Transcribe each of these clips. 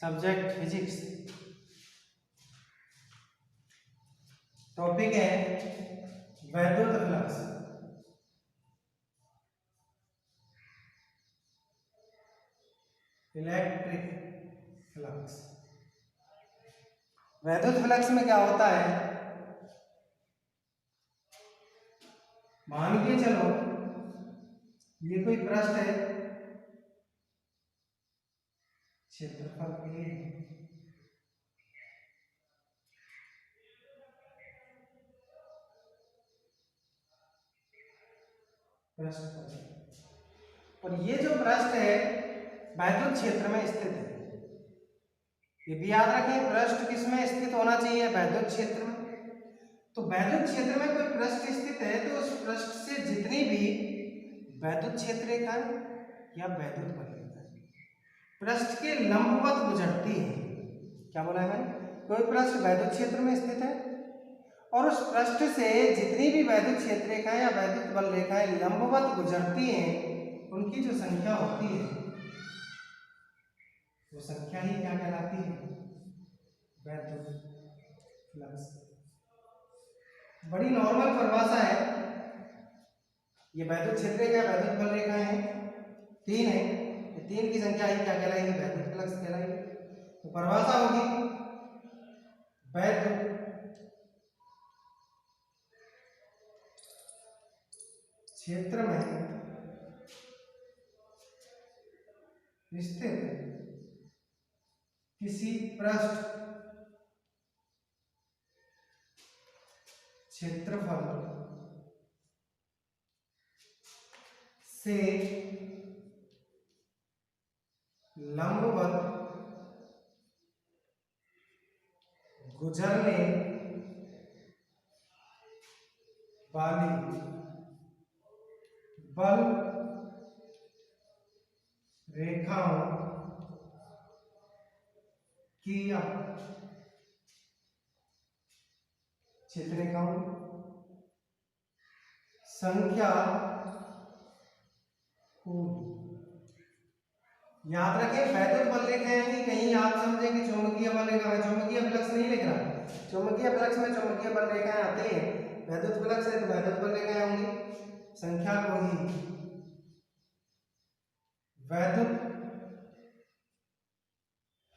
Subject physics. Topic है वैद्युत flux. Electric flux. वैद्युत फ्लक्स में क्या होता है, मान के चलो ये कोई पृष्ठ है, क्षेत्रफल A, पृष्ठ, और ये जो पृष्ठ है वैद्युत क्षेत्र में स्थित है। ये भी याद रखें, पृष्ठ किस में स्थित होना चाहिए, वैद्युत क्षेत्र में। तो वैद्युत क्षेत्र में कोई पृष्ठ स्थित है तो उस पृष्ठ से जितनी भी वैद्युत क्षेत्र रेखाएं या वैद्युत बल रेखाएं पृष्ठ के लंबवत गुजरती है। क्या बोला है, कोई पृष्ठ वैद्युत क्षेत्र में स्थित है और उस पृष्ठ से जितनी भी वैद्युत क्षेत्र रेखाएं या वैद्युत बल रेखाएं लंबवत गुजरती हैं, उनकी जो संख्या होती है वो संख्या ही क्या कहलाती है, वैद्युत फ्लक्स। बड़ी नॉर्मल परिभाषा है। ये वैद्युत क्षेत्र रेखा वैद्युत बल रेखाएं हैं, 3 है, ये 3 की संख्या ही क्या कहलाएगी, वैद्युत फ्लक्स कहलाएगी। तो परिभाषा होगी वैद्युत क्षेत्र में स्थित किसी पृष्ठ क्षेत्रफल से लंबवत गुजरने वाली बल रेखाओं की या क्षेत्र रेखाओं संख्या को याद रखें। वैद्युत बल रेखा यानी कहीं आप समझें कि चुंबकीय बल रेखा है, चुंबकीय फ्लक्स नहीं लिख रहा, चुंबकीय फ्लक्स में चुंबकीय बल रेखाएं आती हैं, वैद्युत फ्लक्स है तो वैद्युत बल रेखाएं होंगी, संख्या को ही वैद्युत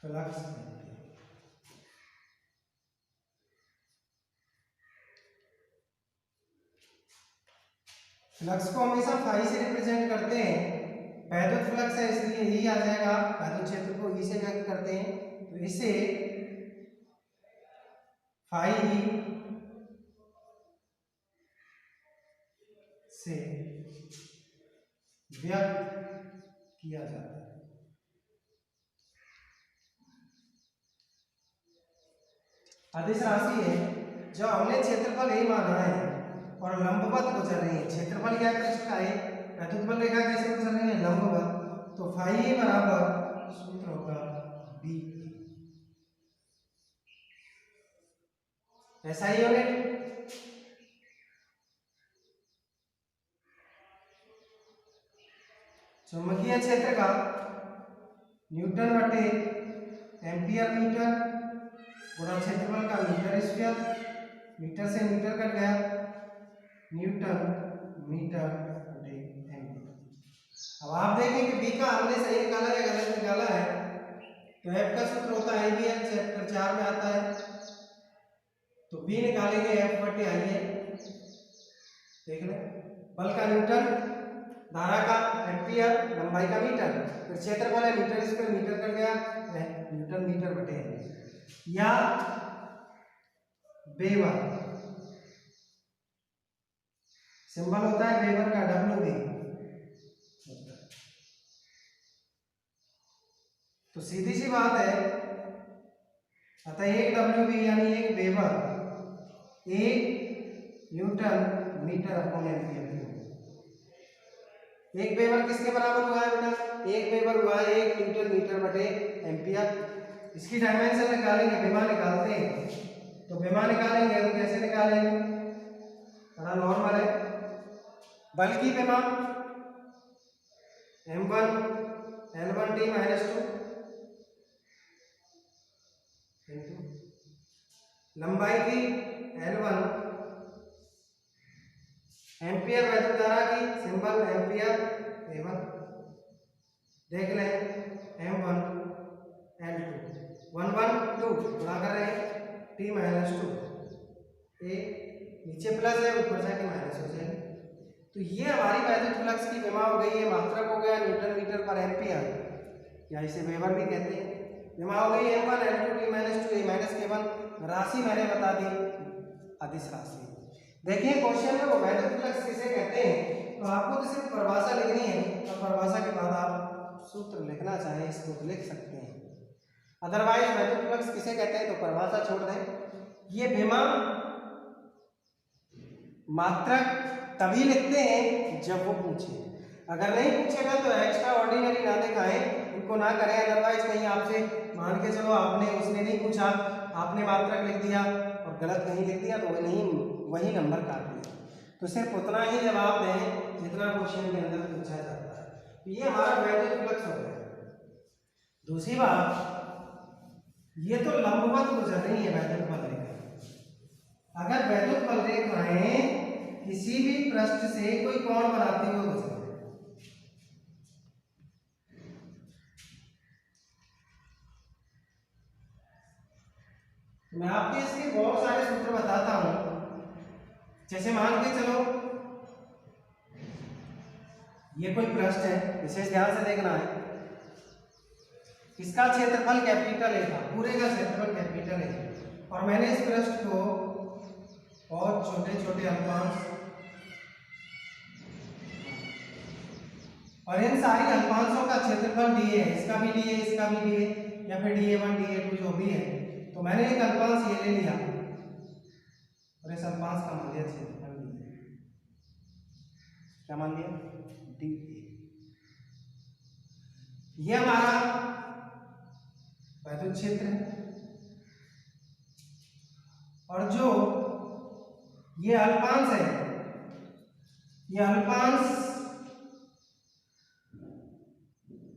फ्लक्स। फ्लक्स को हमेशा फाई से रिप्रेजेंट करते हैं, वैद्युत फ्लक्स है इसलिए ही आ जाएगा, वैद्युत क्षेत्र को ई से व्यक्त करते हैं, तो इसे फाई से व्यक्त किया जाता है। अदिश राशि है, जो हमने क्षेत्रफल ए माना है और लंबवत गुजर रही है, क्षेत्रफल क्या पृष्ठ का है, वैद्युत बल रेखा कैसे गुजर रही है, लंबवत, तो फाई ए बराबर सूत्र होगा बी ऐसा ही यूनिट। चुंबकीय क्षेत्र का न्यूटन बटे एम्पियर मीटर गुणा क्षेत्रफल का मीटर स्क्वायर, मीटर से मीटर कट गया, न्यूटन मीटर बटे एम्पियर। अब आप देखें कि बी का हमने सही निकाला या गलत निकाला है, तो एफ का सूत्र होता है बी एफ, चैप्टर 4 में आता है, तो बी निकालेंगे एफ बटे आई है, देख लें, बल का न्यूटन, धारा का एम्पियर, लंबाई का मीटर, फिर क्षेत्रफल है मीटर स्क्वायर, मीटर कट गया, न्यूटन मीटर बटे एम्पियर, या वेबर, सिंबल होता है वेबर का डब्ल्यू बी। तो सीधी सी बात है, अतः एक डब्ल्यू बी यानी एक वेबर एक न्यूटन मीटर अपॉन एम्पियर। एक वेबर किसके बराबर हुआ है बेटा, एक वेबर हुआ है 1 न्यूटन मीटर बटे एम्पियर। इसकी डायमेंशन निकालेंगे, विमा निकालते हैं, तो विमा निकालेंगे तो कैसे निकालेंगे, बड़ा नॉर्मल है, बल की विमा m1 L1t -2 लंबाई थी L1, एम्पियर वैद्युत धारा की सिंबल एम्पियर A1, देख लें M1 L2 1 1 2 गुणा कर रहे हैं T - 2 ए नीचे प्लस है ऊपर जाके माइनस हो जाएगी। तो ये हमारी वैद्युत फ्लक्स की विमा हो गई है, मात्रक हो गया न्यूटन मीटर पर एम्पियर, या इसे वेबर भी कहते हैं। विमा हो गई M1 L2 T - 2 A - K1, राशि मैंने बता दी अदिश राशि। देखिए क्वेश्चन में वो वैद्युत फ्लक्स किसे कहते हैं, तो आपको तो सिर्फ परिभाषा लिखनी है और परिभाषा के बाद आप सूत्र लिखना चाहें इसको तो लिख सकते हैं, अदरवाइज वैद्युत फ्लक्स किसे कहते हैं तो परिभाषा छोड़ दें। ये विमा मात्रक तभी लिखते हैं जब वो पूछे, अगर नहीं पूछेगा तो एक्स्ट्रा ऑर्डिनरी ना दिखाएं, इनको ना करें, अदरवाइज कहीं आपसे मान के चलो आपने उसने नहीं पूछा, आपने मात्रक लिख दिया और गलत कहीं लिख दिया तो वही नंबर काट लिया। तो सिर्फ उतना ही जवाब दें जितना क्वेश्चन के अंदर पूछा जाता है। तो ये हमारा वैद्युत फ्लक्स हो गया। दूसरी बात, ये तो लंबवत गुजर रही है वैद्युत बल रेखा। अगर वैद्युत बल रेखाएं किसी भी पृष्ठ से कोई कोण बनाती हुई गुजरे, मैं आपके इसके बहुत सारे सूत्र बताता हूं। जैसे मान के चलो ये कोई पृष्ठ है, विशेष ध्यान से देखना है, इसका क्षेत्रफल कैपिटल है, पूरे का क्षेत्रफल कैपिटल है, और मैंने इस पृष्ठ को और छोटे छोटे अल्पांश और इन सारी अल्पांशों का क्षेत्रफल डी है, इसका भी डी है, इसका भी डी है, या फिर DA1 DA2 जो भी है। तो मैंने एक अल्पांश ये ले लिया और इस अल्पांश का मान लिया क्षेत्रफल डी, क्या मान लिया DA। ये हमारा वैद्युत क्षेत्र है, और जो ये अल्पांश है, ये अल्पांश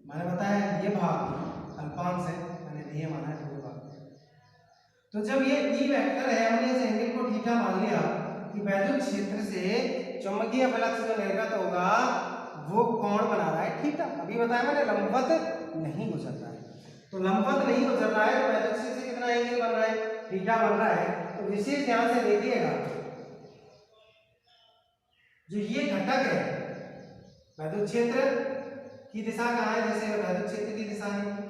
मैंने बताया ये भाग अल्पांश है, मैंने दिए माना है पूरे भाग। तो जब ये ई वेक्टर है, हमने इस एंगल को थीटा मान लिया कि वैद्युत क्षेत्र से चुंबकीय फ्लक्स जो निर्गत होगा वो कोण बना रहा है थीटा। अभी बताया मैंने लंबवत नहीं गुजर रहा है, तो लंबवत नहीं गुजर रहा है तो वैद्युत क्षेत्र से कितना एंगल बन रहा है, थीटा बन रहा है। तो विशेष ध्यान से देखिएगा, जो ये घटक है वैद्युत क्षेत्र की दिशा कहाँ है, जैसे वैद्युत क्षेत्र की दिशा है,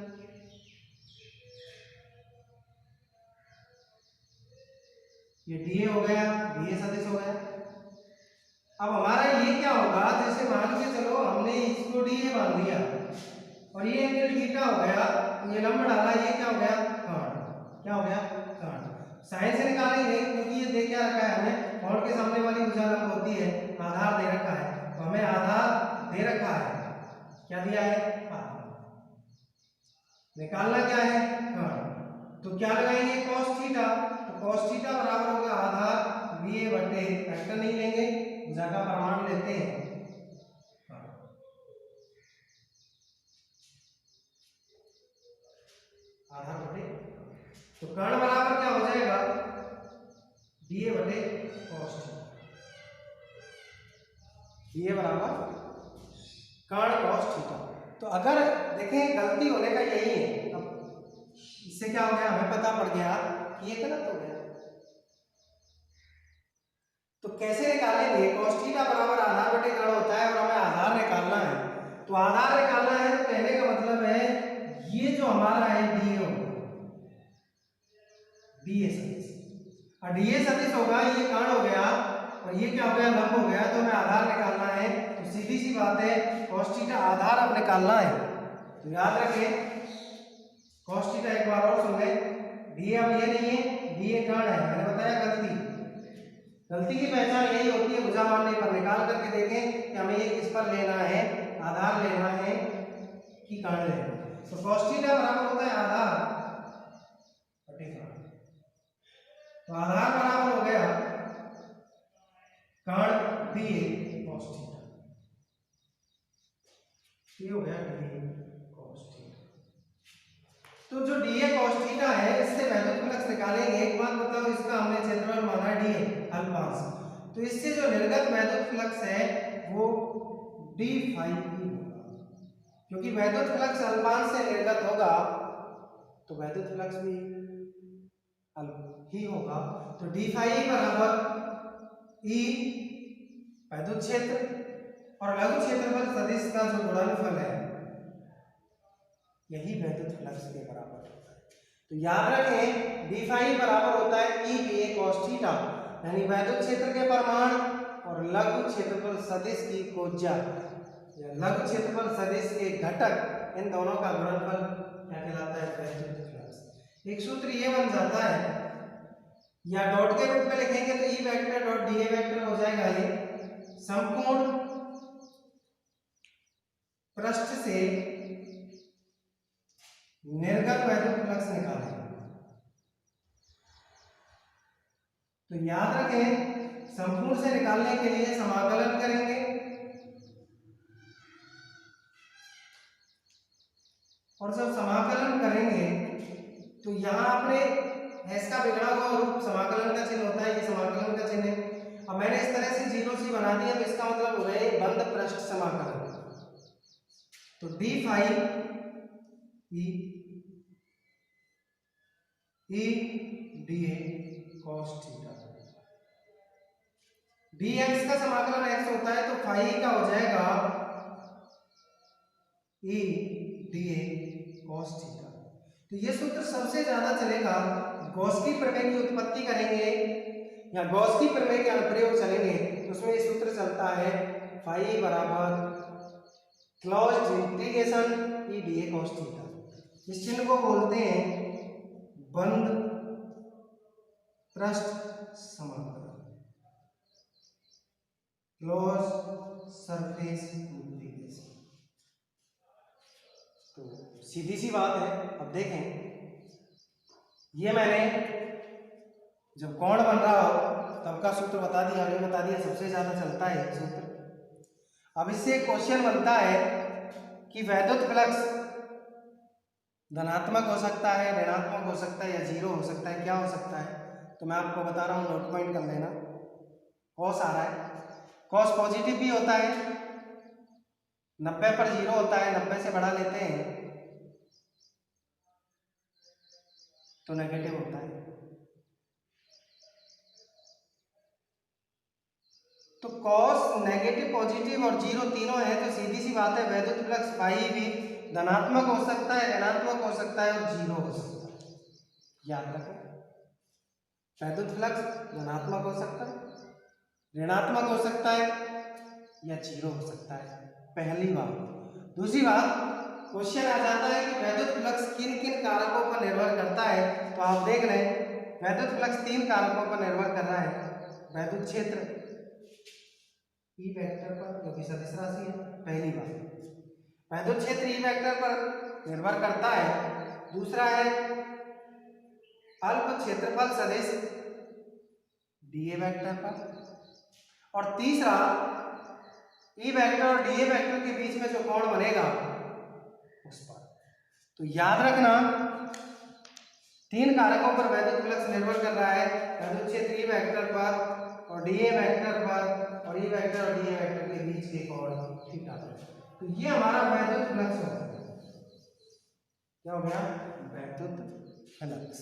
ये DA हो गया, DA सदिश हो गया। अब हमारा ये क्या होगा, जैसे मान के चलो हमने इसको DA मान लिया और ये एंगल थीटा हो गया, तो ये लंब डाला, ये क्या हो गया कर्ण, क्या हो गया कर्ण। साइन से निकालेंगे क्योंकि ये दे क्या रखा है हमें, कोण के सामने वाली भुजा लंब होती है, आधार दे रखा है, तो हमें आधार दे रखा है, क्या दिया है निकालना क्या है कर्ण। तो क्या लगाएंगे cos थीटा, तो cos थीटा बराबर होगा आधार VA बटे, वेक्टर नहीं लेंगे भुजा का प्रमाण लेते हैं, आधार बटे, तो कर्ण बराबर क्या हो जाएगा DA बटे cos थीटा, DA बराबर कर्ण cos थीटा। तो अगर देखें गलती होने का यही है, अब इससे क्या हो गया हमें पता पड़ गया कि ये गलत हो गया, तो कैसे निकालेंगे, cos थीटा बराबर आधार बटे कर्ण होता है और हमें आधार निकालना है। तो आधार निकालना है तो कहने का मतलब है ये जो हमारा है DA होगा, DA सदिश, और DA सदिश होगा, ये कर्ण हो गया और ये क्या हो गया लंब हो गया, तो हमें आधार निकालना है। तो सीधी सी बात है cos थीटा आधार अब निकालना है, तो याद रखें cos थीटा एक बार और सुन लें, DA अब ये नहीं है, DA कर्ण है, मैंने बताया गलती की पहचान यही होती है, भुजा मानने पर निकाल करके देखें कि हमें ये किस पर लेना है, आधार लेना है कि कर्ण लेना है। तो cos थीटा बराबर होता है आधार बटे कर्ण, तो आधार बराबर हो गया कर्ण DA cos थीटा, ये हो गया DA cos थीटा। तो तो जो dA cos थीटा है इससे वैद्युत फ्लक्स निकालेंगे। एक बात बताओ, इसका हमने क्षेत्रफल माना है dA अल्पांश, तो इससे जो निर्गत वैद्युत फ्लक्स है वो d phi e होगा, क्योंकि वैद्युत फ्लक्स अल्पांश से निर्गत होगा तो वैद्युत फ्लक्स भी अल्प ही होगा। तो d phi e बराबर e वैद्युत क्षेत्र और लघु क्षेत्रफल सदिश का जो गुणनफल है यही वैद्युत फ्लक्स के बराबर होता है। तो याद रखें d phi e बराबर होता है e dA cos थीटा, यानी वैद्युत क्षेत्र के परिमाण और लघु क्षेत्रफल सदिश की कोज्या या लघु क्षेत्रफल सदिश के घटक, इन दोनों का गुणनफल क्या कहलाता है? वैद्युत फ्लक्स। एक सूत्र ये बन जाता है, या डॉट के रूप में लिखेंगे तो E vector dot D A vector हो जाएगा ये संपूर्ण पृष्ठ से निर्गत वैद्युत फ्लक्स निकालें। तो याद रखें संपूर्ण से निकालने के लिए समाकलन करेंगे और जब समाकलन करेंगे तो यहाँ आपने s का बिगड़ा हुआ रूप समाकलन का चिन्ह होता है, ये समाकलन का चिन्ह है। अब मैंने इस तरह से जीरो सी बना दिया तो इसका मतलब हो गया एक बंद पृष्ठ समाकलन। तो d phi e dA cos theta, dx का समाकलन x होता है तो phi का हो जाएगा e dA cos थीटा। तो ये सूत्र सबसे ज्यादा चलेगा, गॉस की प्रमेय की उत्पत्ति करेंगे या गॉस की प्रमेय के अनुप्रयोग चलेंगे तो उसमें ये सूत्र चलता है phi बराबर closed integration e dA cos theta. इस चिन्ह को बोलते हैं बंद पृष्ठ समाकलन, क्लोज सरफेस इंटीग्रेशन। तो सीधी सी बात है। अब देखें, ये मैंने जब कोण बन रहा हो तब का सूत्र बता दिया और ये बता दिया, सबसे ज्यादा चलता है सूत्र। अब इससे क्वेश्चन बनता है कि वैद्युत फ्लक्स धनात्मक हो सकता है, ऋणात्मक हो सकता है या जीरो हो सकता है, क्या हो सकता है? तो मैं आपको बता रहा हूँ, नोट पॉइंट कर लेना। कॉस आ रहा है, कॉस पॉजिटिव भी होता है, 90 पर जीरो होता है, 90 से बढ़ा लेते हैं तो नेगेटिव होता है। तो कॉस नेगेटिव, पॉजिटिव और जीरो तीनों है तो सीधी सी बात है वैद्युत फ्लक्स फाई भी धनात्मक हो सकता है, ऋणात्मक हो सकता है और जीरो हो सकता है। याद रखें, वैद्युत फ्लक्स धनात्मक हो सकता है, ऋणात्मक हो सकता है या जीरो हो सकता है, पहली बात। दूसरी बात, क्वेश्चन आ जाता है कि वैद्युत फ्लक्स किन किन कारकों पर निर्भर करता है। तो आप देख लें, वैद्युत फ्लक्स 3 कारकों पर निर्भर कर रहा है। वैद्युत क्षेत्र ई वेक्टर पर, जो कि सदिश राशि है, पहली बात। वैद्युत क्षेत्र ई वेक्टर पर निर्भर करता है। दूसरा है अल्प क्षेत्रफल सदिश डीए वेक्टर पर, और तीसरा ई वेक्टर और डीए वेक्टर के बीच में जो कोण बनेगा उस पर। तो याद रखना, 3 कारकों पर वैद्युत फ्लक्स निर्भर कर रहा है, वैद्युत क्षेत्र ई वेक्टर पर और डीए वेक्टर पर, और ई वेक्टर और डीए वेक्टर के बीच के कोण थीटा पर। तो ये हमारा वैद्युत फ्लक्स हो गया। क्या हो गया? वैद्युत फ्लक्स।